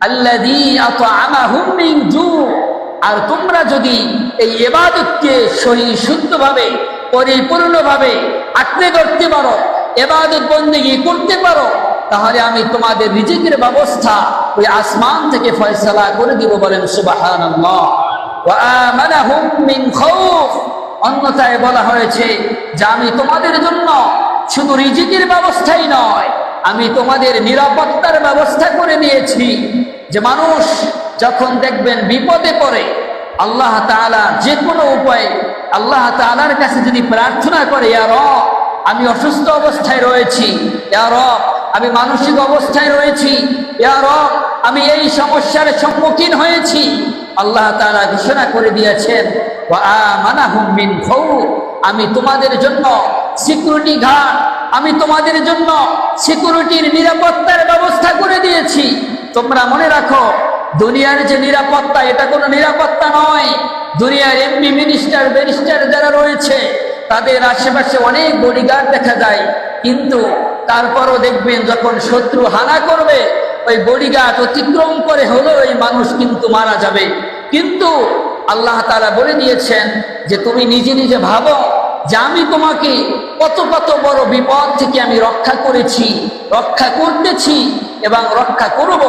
আল্লাযী আত'আমাহুম মিন জু। আর তোমরা যদি এই ইবাদতকে সহি শুদ্ধভাবে পরিপূর্ণভাবে আঁকড়ে ধরতে পারো, ইবাদত বন্দেগী করতে পারো, তাহলে আমি তোমাদের রিজিকের ব্যবস্থা ওই আসমান থেকে ফয়সালা করে দিব। বলেন সুবহানাল্লাহ। ওয়া আমানাহুম মিন খাউফ। অন্যথায় বলা হয়েছে যে আমি তোমাদের জন্য শুধু রিজিকের ব্যবস্থাই নয়, আমি তোমাদের নিরাপত্তার ব্যবস্থা করে দিয়েছি। যে মানুষ যখন দেখবেন বিপদে পড়ে, আল্লাহ তাআলা যে কোনো উপায়ে আল্লাহ তাআলার কাছে যদি প্রার্থনা করে, ইয়া রব আমি অসুস্থ অবস্থায় রয়েছি, ইয়া রব আমি মানসিক অবস্থায় রয়েছি, ইয়া রব আমি এই সমস্যার সম্মুখীন হয়েছি, আল্লাহ তাআলা ঘোষণা করে দিয়েছেন ওয়া আমানাহুম মিন খাউফ। আমি তোমাদের জন্য সিকিউরিটি গার্ড, আমি তোমাদের জন্য সিকিউরিটির নিরাপত্তার ব্যবস্থা করে দিয়েছি। তোমরা মনে রাখো, দুনিয়ার যে নিরাপত্তা এটা কোনো নিরাপত্তা নয়। দুনিয়ার এমপি মিনিস্টার ব্যারিস্টার যারা রয়েছে তাদের আশেপাশে অনেক বডিগার্ড দেখা যায়, কিন্তু তারপরও দেখবেন যখন শত্রু হানা করবে ওই বডিগার্ড অতিক্রম করে হলেও ওই মানুষ কিন্তু মারা যাবে। কিন্তু আল্লাহ তাআলা বলে দিয়েছেন যে তুমি নিজে নিজে ভাবো যে আমি তোমাকে কত কত বড় বিপদ থেকে আমি রক্ষা করেছি, রক্ষা করতেছি এবং রক্ষা করব।